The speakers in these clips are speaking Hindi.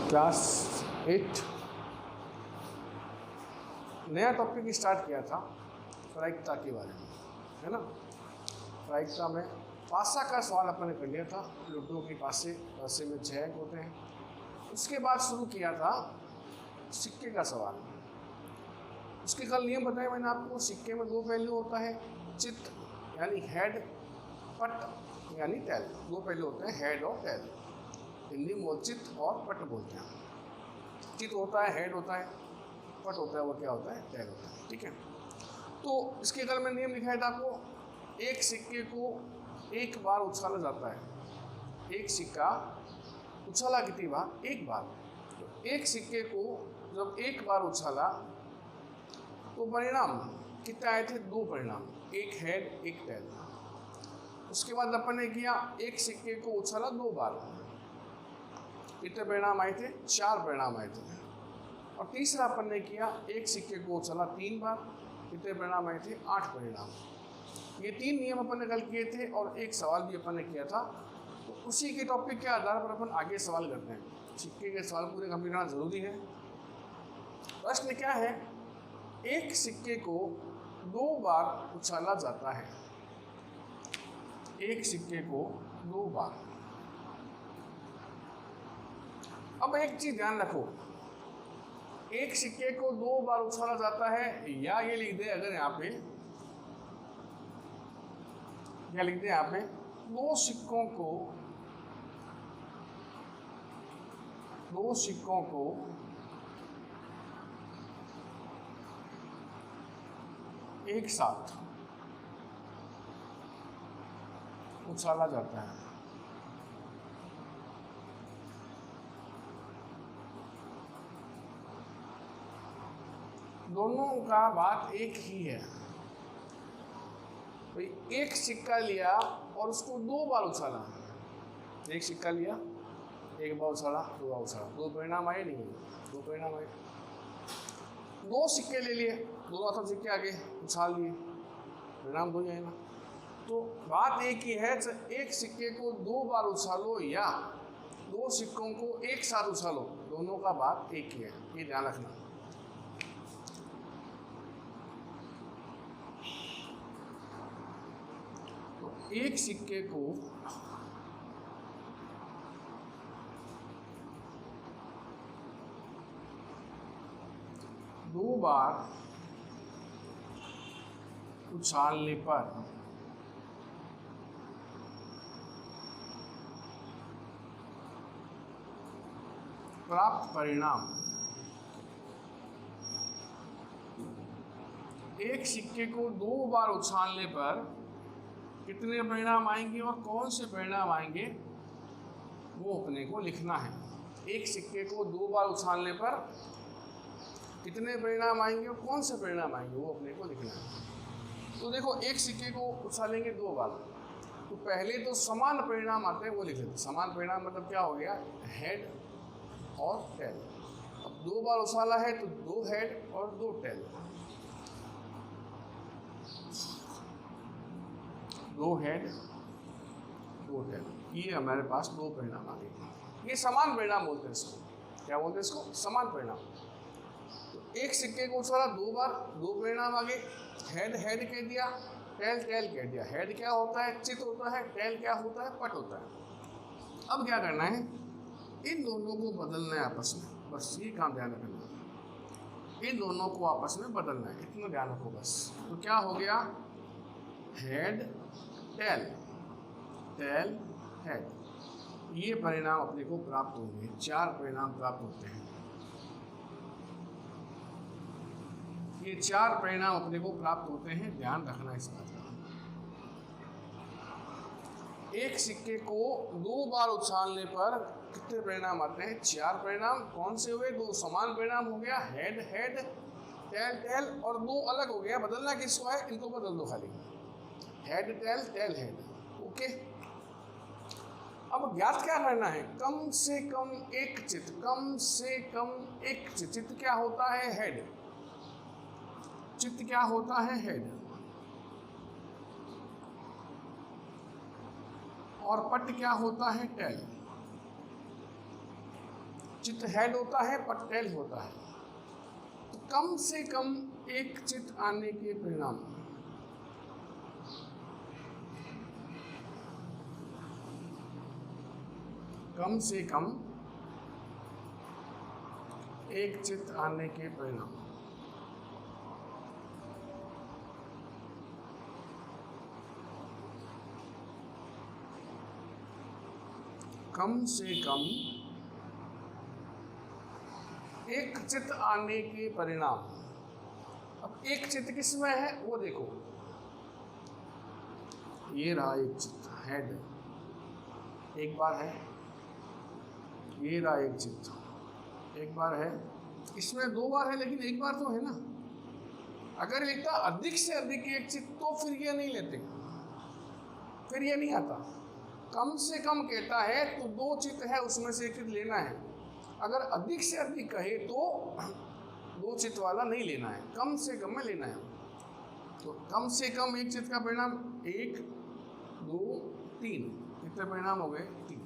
क्लास 8 नया टॉपिक स्टार्ट किया था प्रायिकता के बारे में, है ना। प्रायिकता में पासा का सवाल अपन ने कर लिया था, लूडो की पासे में 6 अंक होते हैं। उसके बाद शुरू किया था सिक्के का सवाल। उसके कल नियम बताए मैंने आपको। सिक्के में 2 पहलू होता है, चित यानी हेड, पट यानी टेल। 2 पहलू होते हैं, हेड और टेल। हिंदी में चित और पट बोलते हैं। चित होता है, हेड होता है, पट होता है, वो क्या होता है, टेल होता है। ठीक है। तो इसके कल में नियम लिखा है था आपको, एक सिक्के को एक बार उछाला जाता है। एक सिक्का उछाला कितनी बार? एक बार। तो एक सिक्के को जब एक बार उछाला तो परिणाम कितने आए थे? 2 परिणाम, एक हेड एक टेल। उसके बाद अपन ने किया एक सिक्के को उछाला 2 बार, कितने परिणाम आए थे? 4 परिणाम आए थे। और तीसरा अपन ने किया एक सिक्के को उछाला 3 बार, कितने परिणाम आए थे? 8 परिणाम। ये 3 नियम अपन ने कल किए थे और एक सवाल भी अपन ने किया था। तो उसी के टॉपिक के आधार पर अपन आगे सवाल करते हैं। सिक्के के सवाल पूरे कंप्लीट करना जरूरी है। प्रश्न क्या है? एक सिक्के को 2 बार उछाला जाता है। एक सिक्के को 2 बार। अब एक चीज ध्यान रखो, एक सिक्के को 2 बार उछाला जाता है, या ये लिख दे अगर यहाँ पे, क्या लिख दे यहाँ पे, 2 सिक्कों को एक साथ उछाला जाता है। दोनों का बात एक ही है। भाई एक सिक्का लिया और उसको 2 बार उछाला। एक सिक्का लिया, एक बार उछाला, 2 बार उछाला, 2 परिणाम आए? नहीं, 2 परिणाम आए। 2 सिक्के ले लिए, दोनों हाथों सिक्के आगे उछाल लिए, परिणाम 2 ही आए ना। तो बात एक ही है, एक सिक्के को 2 बार उछालो या 2 सिक्कों को एक साथ उछालो, दोनों का बात एक ही है, ये ध्यान रखना। तो एक सिक्के को दो बार उछालने पर प्राप्त परिणाम, एक सिक्के को 2 बार उछालने पर कितने परिणाम आएंगे और कौन से परिणाम आएंगे वो अपने को लिखना है। एक सिक्के को 2 बार उछालने पर कितने परिणाम आएंगे और कौन से परिणाम आएंगे वो अपने को लिखना है। तो देखो, एक सिक्के को उछालेंगे 2 बार, तो पहले तो समान परिणाम आते हैं वो लिख लेते हैं। समान परिणाम मतलब क्या हो गया? हेड और टेल। अब 2 बार उछाला है तो 2 हेड और 2 टेल। 2 हेड 2 टेल, ये हमारे पास 2 परिणाम आ गए। ये समान परिणाम बोलते हैं इसको। क्या बोलते हैं इसको? समान परिणाम। तो एक सिक्के को उछाला 2 बार, 2 परिणाम आ गए। हेड हेड कह दिया, टेल टेल कह दिया। हेड क्या होता है? चित होता है। टेल क्या होता है? पट होता है। अब क्या करना है? इन दोनों को बदलना है आपस में, बस ये काम ध्यान रखना। इन दोनों को आपस में बदलना है, इतना ध्यान रखो बस। तो क्या हो गया? हेड टेल, टेल हेड, ये परिणाम अपने को प्राप्त होंगे। 4 परिणाम प्राप्त होते हैं। ये 4 परिणाम अपने को प्राप्त होते हैं, ध्यान रखना इस बात का। एक सिक्के को 2 बार उछालने पर कितने परिणाम आते हैं? 4 परिणाम। कौन से हुए? 2 समान परिणाम हो गया, हेड हेड, टेल टेल, और 2 अलग हो गया। बदलना किसको है? इनको बदल दो खाली, head tail tail head. Okay. अब ज्ञात क्या करना है? कम से कम एक चित, कम से कम एक चित। चित क्या होता है? हेड। चित क्या होता है? हेड। और पट क्या होता है? टेल। चित्त हेड होता है पर टेल होता है। तो कम से कम एक चित्त आने के परिणाम, कम से कम एक चित्त आने के परिणाम, कम से कम एक चित्त आने के परिणाम। अब एक चित्त किसमें है वो देखो, ये रहा एक चित्त हेड, एक बार है, ये रहा एक चित्त, एक बार है, इसमें 2 बार है लेकिन एक बार तो है ना। अगर लिखता अधिक से अधिक एक चित्त तो फिर ये नहीं लेते, फिर ये नहीं आता। कम से कम कहता है तो 2 चित्त है उसमें से एक चित्त लेना है। अगर अधिक से अधिक कहे तो 2 चित्त वाला नहीं लेना है, कम से कम में लेना है। तो कम से कम एक चित्त का परिणाम 1 2 3, कितने परिणाम हो गए 3।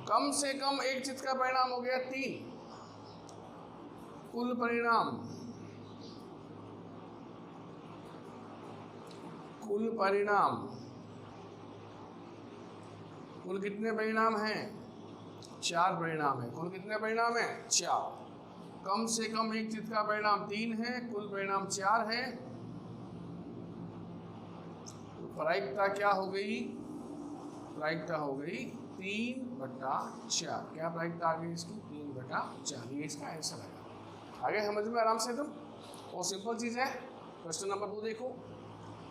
कम से कम एक चित्त का परिणाम हो गया 3, कुल परिणाम, कुल परिणाम, कुल कितने परिणाम हैं 4 परिणाम है। कुल कितने परिणाम है 4। कम से कम एक चित्त का परिणाम 3 है, कुल परिणाम 4 है। तो प्रायिकता क्या हो गई, प्रायिकता हो गई 3/4। क्या प्रायिकता आ गई इसकी 3/4, ये इसका आंसर है। आगे समझ में आराम से तुम, और सिंपल चीज है। क्वेश्चन नंबर 2 देखो,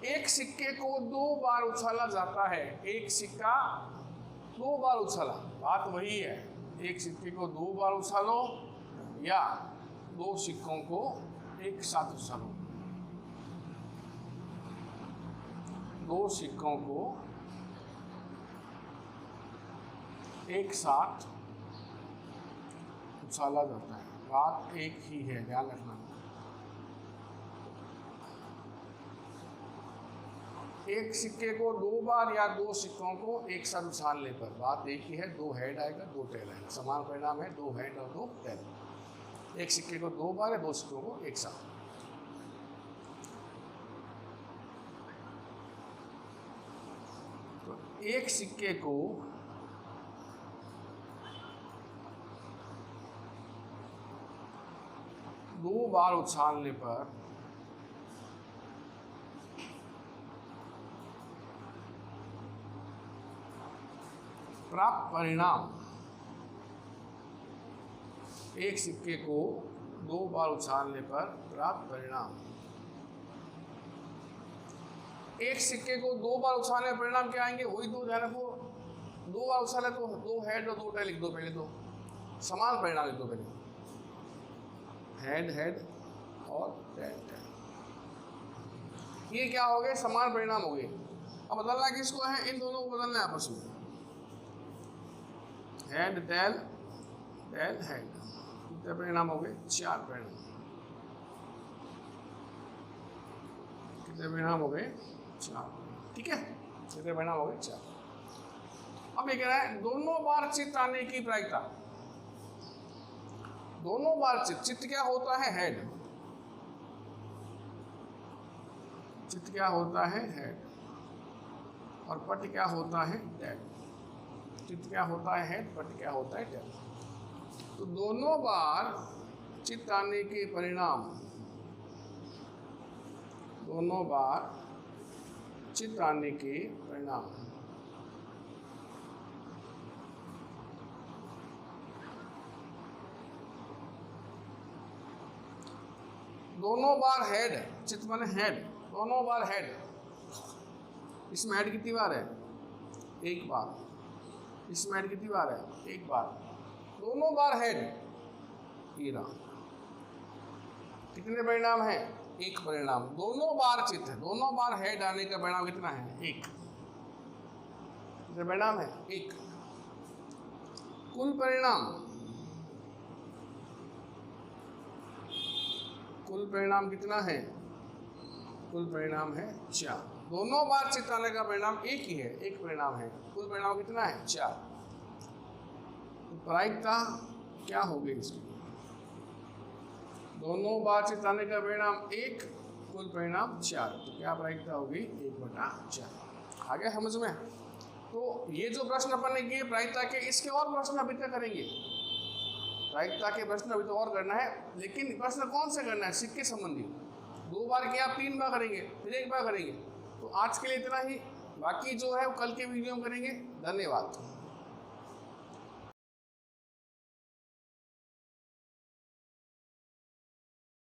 एक सिक्के को 2 बार उछाला जाता है। एक सिक्का 2 बार उछाला, बात वही है, एक सिक्के को 2 बार उछालो या 2 सिक्कों को एक साथ उछालो। 2 सिक्कों को एक साथ उछाला जाता है, बात एक ही है, ध्यान रखना। एक सिक्के को 2 बार या 2 सिक्कों को एक साथ उछालने पर बात एक ही है, 2 हेड आएगा 2 टेल आएगा। समान परिणाम है, 2 हेड और 2 टेल। एक सिक्के को 2 बार या 2 सिक्कों को एक साथ। तो एक सिक्के को दो बार उछालने पर प्राप्त परिणाम, एक सिक्के को 2 बार उछालने पर प्राप्त परिणाम। एक सिक्के को 2 बार उछालने पर परिणाम क्या आएंगे, वही 2, ध्यान रखो। 2 बार उछाले तो 2 हेड और 2 टेल लिख दो पहले, तो समान परिणाम लिख दो पहले, हेड हेड और टेल टेल। ये क्या हो गए, समान परिणाम हो गए। अब बदलना किसको है, इन दोनों को बदलना है आपस में, हेड टेल टेल हेड। कितने परिणाम हो गए 4 परिणाम। कितने परिणाम हो गए 4, ठीक है, कितने परिणाम हो गए 4। अब ये कह रहा है दोनों बार चित्त आने की प्रायिकता। दोनों बार चित्त, चित्त क्या होता है हेड, चित्त क्या होता है हेड, और पट क्या होता है टेल। चित्त क्या होता है हेड, पट क्या होता है टेल। तो दोनों बार चित्त आने के परिणाम, दोनों बार चित्त आने के परिणाम, दोनों बार हेड, चित्त माने हेड, दोनों बार हेड। इसमें हेड कितनी बार है, 1 बार। इसमें हेड कितनी बार है, 1 बार। दोनों बार हेड, ये रहा। कितने परिणाम है, 1 परिणाम। दोनों बार चित्त है, दोनों बार हेड आने का परिणाम कितना है, 1। कितने परिणाम है, 1। कुल परिणाम, कुल परिणाम कितना है, कुल परिणाम है 4। दोनों बार चित्त आने का परिणाम एक ही है, 1 परिणाम है। कुल परिणाम कितना है 4। प्रायिकता क्या हो गई इसकी? दोनों बार चिताने का परिणाम 1, कुल परिणाम 4, तो क्या प्रायिकता होगी 1/4। आगे समझ में? तो ये जो प्रश्न अपन ने किए प्रायिकता के, इसके और प्रश्न अभी तक करेंगे। प्रायिकता के प्रश्न अभी तो और करना है, लेकिन प्रश्न कौन से करना है? सिक्के संबंधी 2 बार किया, 3 बार करेंगे, फिर 1 बार करेंगे। तो आज के लिए इतना ही, बाकी जो है वो कल के वीडियो में करेंगे। धन्यवाद।